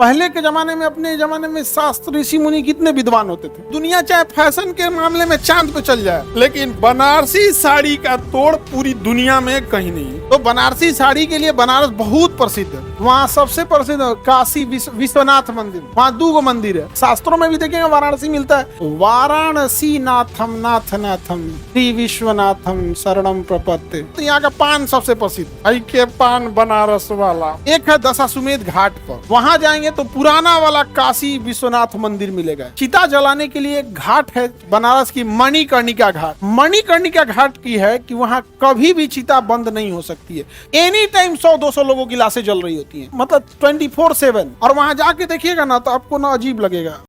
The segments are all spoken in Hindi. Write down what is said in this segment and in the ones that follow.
पहले के जमाने में, अपने जमाने में शास्त्र ऋषि मुनि कितने विद्वान होते थे। दुनिया चाहे फैशन के मामले में चांद पे चल जाए, लेकिन बनारसी साड़ी का तोड़ पूरी दुनिया में कहीं नहीं है। तो बनारसी साड़ी के लिए बनारस बहुत प्रसिद्ध है। वहाँ सबसे प्रसिद्ध काशी विश्वनाथ मंदिर, वहाँ 2 मंदिर है। शास्त्रों में भी देखेंगे वाराणसी मिलता है। वाराणसी नाथम नाथ नाथम श्री विश्वनाथम शरणम प्रपत्ति। तो यहाँ का पान सबसे प्रसिद्ध, के पान बनारस वाला। एक है दशाश्वमेध घाट पर, वहाँ जाएंगे तो पुराना वाला काशी विश्वनाथ मंदिर मिलेगा। चिता जलाने के लिए एक घाट है बनारस की, मणिकर्णिका घाट। मणिकर्णिका घाट की है कि वहाँ कभी भी चिता बंद नहीं हो सकती है। एनी टाइम 100-200 लोगों की लाशें जल रही होती हैं, मतलब 24/7। और वहाँ जाके देखिएगा ना तो आपको ना अजीब लगेगा।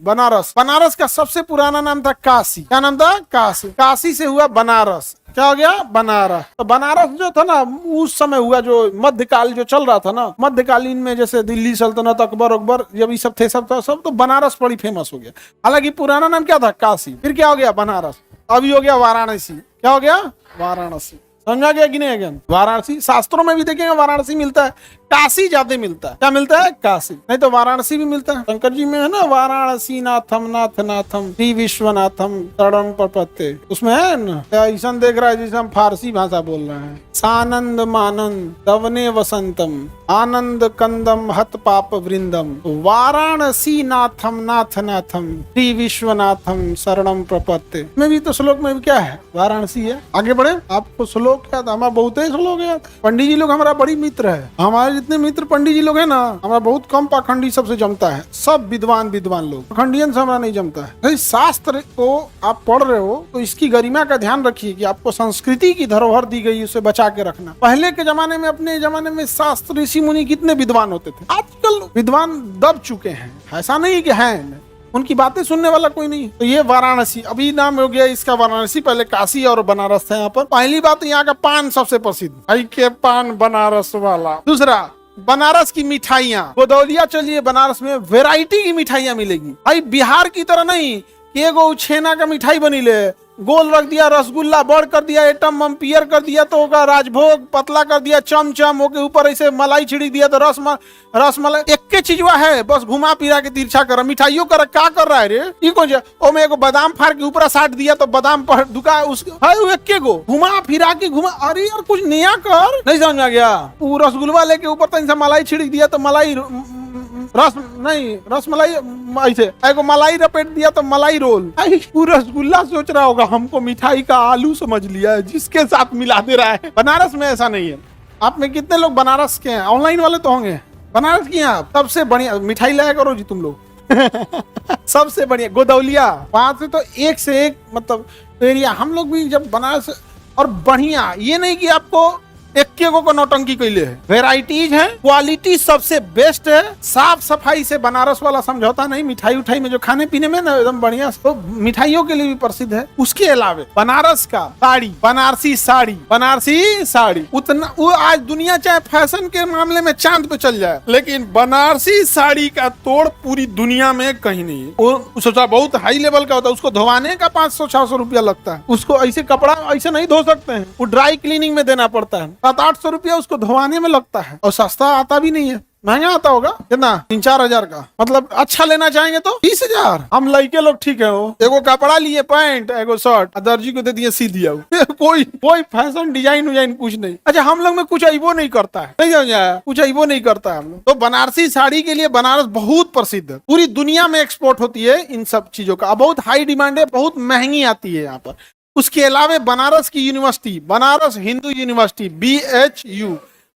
बनारस, बनारस का सबसे पुराना नाम था काशी। क्या नाम था? काशी। काशी से हुआ बनारस, क्या हो गया? बनारस। तो बनारस जो था ना, उस समय हुआ जो मध्यकाल जो चल रहा था ना, मध्यकालीन में जैसे दिल्ली सल्तनत, अकबर जब ये सब थे, सब तो बनारस बड़ी फेमस हो गया। हालांकि पुराना नाम क्या था? काशी। फिर क्या हो गया? बनारस। अभी हो गया वाराणसी। क्या हो गया? वाराणसी। समझा गया कि नहीं? अगेन वाराणसी। शास्त्रों में भी देखेंगे वाराणसी मिलता है, काशी ज्यादा मिलता है। क्या मिलता है? काशी। नहीं तो वाराणसी भी मिलता है। शंकर जी में है ना, वाराणसी नाथम नाथ नाथम श्री विश्वनाथम शरणम प्रपत्ति, उसमें है ना। ऐसा देख रहा है जैसे हम फारसी भाषा बोल रहे हैं। सानंद मानंद दवने वसंतम आनंद कंदम हत पाप वृंदम वाराणसी नाथम नाथ नाथम श्री विश्वनाथम शरणम प्रपत्ति। में भी तो श्लोक में भी क्या है? वाराणसी है। आगे बढ़े, आपको श्लोक क्या था? हमारा बहुत ही श्लोक है। पंडित जी लोग हमारा बड़ी मित्र है। हमारे जितने मित्र पंडित जी लोग हैं ना, हमारा बहुत कम पाखंडी सबसे जमता है। सब विद्वान लोग, पाखंडियन से हमारा नहीं जमता है। शास्त्र को आप पढ़ रहे हो तो इसकी गरिमा का ध्यान रखिए कि आपको संस्कृति की धरोहर दी गई, उसे बचा के रखना। पहले के जमाने में, अपने जमाने में शास्त्र ऋषि मुनि कितने विद्वान होते थे। आजकल विद्वान दब चुके हैं, ऐसा नहीं कि हैं, उनकी बातें सुनने वाला कोई नहीं। तो ये वाराणसी अभी नाम हो गया इसका वाराणसी। पहले काशी और बनारस था यहाँ पर। पहली बात, यहाँ का पान सबसे प्रसिद्ध, के पान बनारस वाला। दूसरा, बनारस की मिठाइयाँ। गोदौलिया चलिए, बनारस में वैरायटी की मिठाइयाँ मिलेगी भाई। बिहार की तरह नहीं कि एगो छेना का मिठाई बनी ले, गोल रख दिया, रसगुल्ला बड़ कर दिया, एटम मम्पियर कर दिया तो होगा राजभोग, पतला कर दिया चमचम, ओके ऊपर ऐसे मलाई छिड़क दिया तो रसमलाई। एक के चीजवा है, बस घुमा फिरा के तिरछा कर। मिठाइयों कर क्या कर रहा है रे? ये कौन सा? ओ मैं एगो बादाम फाड़ के ऊपर साट दिया तो बादाम पर दुका उसके एक के गो घुमा फिरा के घुमा। अरे यार कुछ नया कर। नहीं समझ में आ गया? वो रसगुल्ला लेके ऊपर तो मलाई छिड़क दिया तो मलाई रसमलाई, ऐसे एगो मलाई रपेट दिया तो मलाई रोल। वो रसगुल्ला सोच रहा होगा हमको मिठाई का आलू समझ लिया है, जिसके साथ मिला दे रहा है। बनारस में ऐसा नहीं है। आप में कितने लोग बनारस के हैं? ऑनलाइन वाले तो होंगे। बनारस की हैं आप। सबसे बढ़िया मिठाई लाया करो जी तुम लोग। सबसे बढ़िया गोदौलिया, वहां से तो एक से एक मतलब एरिया। हम लोग भी जब बनारस, और बढ़िया ये नहीं कि आपको एक को नौटंकी कैले है। वेराइटीज है, क्वालिटी सबसे बेस्ट है, साफ सफाई से बनारस वाला समझौता नहीं। मिठाई उठाई में जो खाने पीने में ना एकदम बढ़िया, तो मिठाइयों के लिए भी प्रसिद्ध है। उसके अलावा बनारस का साड़ी, बनारसी साड़ी उतना, वो आज दुनिया चाहे फैशन के मामले में चांद पे चल जाए, लेकिन बनारसी साड़ी का तोड़ पूरी दुनिया में कहीं नहीं है। वो सोचा बहुत हाई लेवल का होता है, उसको धोवाने का 500-600 रुपया लगता है। उसको ऐसे कपड़ा ऐसे नहीं धो सकते हैं, वो ड्राई क्लीनिंग में देना पड़ता है। 700-800 रुपया उसको धोवाने में लगता है, और सस्ता आता भी नहीं है, महंगा आता होगा। कितना? 3-4 हजार का। मतलब अच्छा लेना चाहेंगे तो 20,000। हम लड़के लोग ठीक है, वो एगो कपड़ा लिए, पैंट एगो शर्ट, दर्जी को दे दिए, सी दिया। कोई फैशन डिजाइन कुछ नहीं। अच्छा, हम लोग में कुछ अइबो नहीं करता है, नहीं समझा? कुछ अइबो नहीं करता है हम लोग। तो बनारसी साड़ी के लिए बनारस बहुत प्रसिद्ध है, पूरी दुनिया में एक्सपोर्ट होती है इन सब चीजों का। बहुत हाई डिमांड है, बहुत महंगी आती है यहाँ पर। उसके अलावा बनारस की university, Banaras Hindu university, BHU,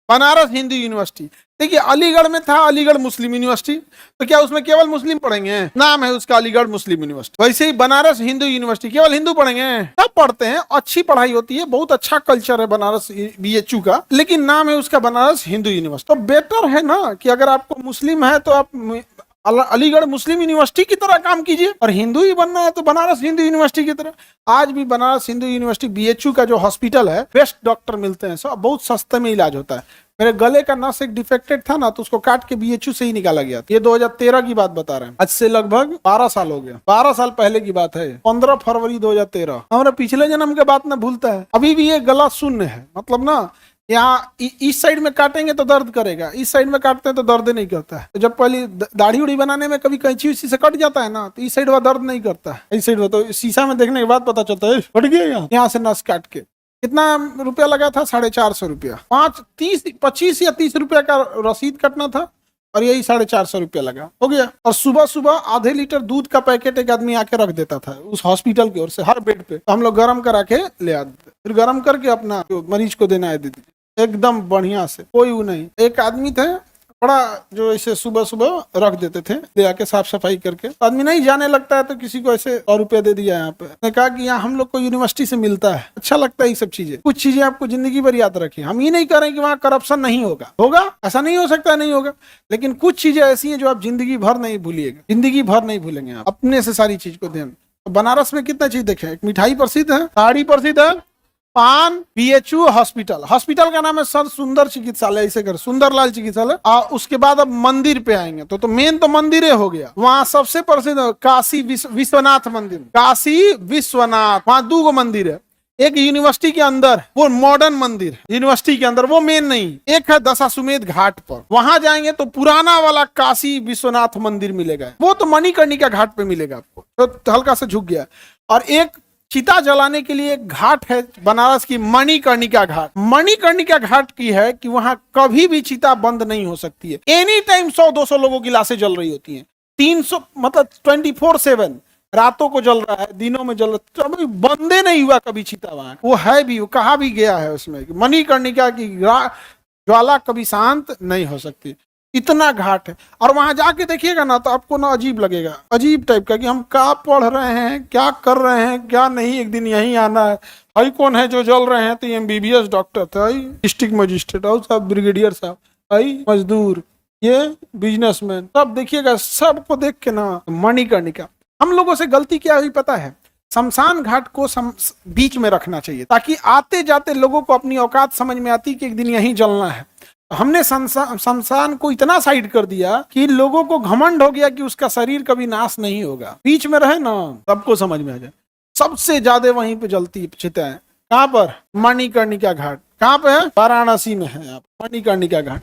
Banaras Hindu university. देखिए, अलीगढ़ में था अलीगढ़ मुस्लिम यूनिवर्सिटी, तो क्या उसमें केवल मुस्लिम पढ़ेंगे? नाम है उसका अलीगढ़ मुस्लिम यूनिवर्सिटी। वैसे ही बनारस हिंदू यूनिवर्सिटी, केवल हिंदू पढ़ेंगे? सब पढ़ते हैं, अच्छी पढ़ाई होती है, बहुत अच्छा कल्चर है बनारस BHU का, लेकिन नाम है उसका बनारस हिंदू यूनिवर्सिटी। तो बेटर है ना कि अगर आपको मुस्लिम है तो आप अलीगढ़ मुस्लिम यूनिवर्सिटी की तरह काम कीजिए, और हिंदू ही बनना है तो बनारस हिंदू यूनिवर्सिटी की तरह। आज भी बनारस हिंदू यूनिवर्सिटी BHU का जो हॉस्पिटल है, बेस्ट डॉक्टर मिलते हैं, सब बहुत सस्ते में इलाज होता है। मेरे गले का नस एक डिफेक्टेड था ना, तो उसको काट के बीएचयू से ही निकाला गया। ये 2013 की बात बता रहे हैं, आज से लगभग 12 साल हो गया, 12 साल पहले की बात है। 15 फरवरी 2013। हमारे पिछले जन्म के बात ना भूलता है। अभी भी ये गला शून्य है, मतलब ना यहाँ इस साइड में काटेंगे तो दर्द करेगा, इस साइड में काटते हैं तो दर्द नहीं करता है। तो जब पहले दाढ़ी उड़ी बनाने में कभी कैंची उसी से कट जाता है ना, तो इस साइड वह दर्द नहीं करता है, इस साइड वह तो शीशा में देखने के बाद पता चलता है कट गया यहाँ से नस काट के। कितना रुपया लगा था? 450 रुपया। 25 या 30 रुपया का रसीद कटना था और यही 450 रुपया लगा, हो गया। और सुबह सुबह आधे लीटर दूध का पैकेट एक आदमी आके रख देता था उस हॉस्पिटल की ओर से हर बेड पे, तो हम लोग गर्म करा के ले आते, फिर गर्म करके अपना मरीज को देना है दे दीजिए एकदम बढ़िया से, कोई वो नहीं। एक आदमी थे बड़ा जो ऐसे सुबह सुबह रख देते थे, ले आके साफ सफाई करके। तो आदमी नहीं जाने लगता है तो किसी को ऐसे 100 रुपया दे दिया यहाँ पे। ने कहा कि यहाँ हम लोग को यूनिवर्सिटी से मिलता है, अच्छा लगता है ये सब चीजें। कुछ चीजें आपको जिंदगी भर याद रखिए। हम ये नहीं कह रहे कि वहाँ करप्शन नहीं होगा, होगा, ऐसा नहीं हो सकता नहीं होगा, लेकिन कुछ चीजें ऐसी हैं जो आप जिंदगी भर नहीं भूलिएगा, जिंदगी भर नहीं भूलेंगे आप। अपने से सारी चीज को ध्यान। तो बनारस में कितना चीज देखे, एक मिठाई प्रसिद्ध है, साड़ी प्रसिद्ध है, पान, बीएचयू, हॉस्पिटल। हॉस्पिटल का नाम है सर सुंदर चिकित्सालय, ऐसे कर सुंदरलाल चिकित्सालय। उसके बाद अब मंदिर पे आएंगे तो मेन तो मंदिर हो गया। वहाँ सबसे प्रसिद्ध काशी विश्वनाथ मंदिर, काशी विश्वनाथ। वहाँ 2 मंदिर है, एक यूनिवर्सिटी के अंदर, वो मॉडर्न मंदिर यूनिवर्सिटी के अंदर, वो मेन नहीं। एक है दशाश्वमेध घाट पर, वहां जाएंगे तो पुराना वाला काशी विश्वनाथ मंदिर मिलेगा, वो तो मणिकर्णिका घाट पे मिलेगा आपको, तो हल्का से झुक गया। और एक चिता जलाने के लिए एक घाट है बनारस की, मणिकर्णिका घाट। मणिकर्णिका घाट की है कि वहां कभी भी चिता बंद नहीं हो सकती है, एनी टाइम 100-200 लोगों की लाशें जल रही होती हैं, 300 मतलब 24/7, रातों को जल रहा है, दिनों में जल रहा है, कभी बंदे नहीं हुआ कभी चिता वहां। वो है भी, वो कहा भी गया है उसमें, मणिकर्णिका की ज्वाला कभी शांत नहीं हो सकती, इतना घाट है। और वहां जाके देखिएगा ना तो आपको ना अजीब लगेगा, अजीब टाइप का, कि हम क्या पढ़ रहे हैं, क्या कर रहे हैं, क्या नहीं, एक दिन यहीं आना है। भाई कौन है जो जल रहे हैं? तो एमबीबीएस डॉक्टर था, डिस्ट्रिक्ट मजिस्ट्रेट साहब, ब्रिगेडियर साहब, आई मजदूर, ये बिजनेसमैन, सब देखिएगा, सबको देख के ना मणिकर्णिका। हम लोगों से गलती क्या हुई पता है? शमशान घाट को बीच में रखना चाहिए, ताकि आते जाते लोगों को अपनी औकात समझ में आती कि एक दिन यहीं जलना है। हमने शमशान को इतना साइड कर दिया कि लोगों को घमंड हो गया कि उसका शरीर कभी नाश नहीं होगा। बीच में रहे ना, सबको समझ में आ जाए। सबसे ज्यादा वहीं पे जलती चिताएं, कहाँ पर? मणिकर्णिका घाट। कहाँ पे है? वाराणसी में है, मणिकर्णिका घाट।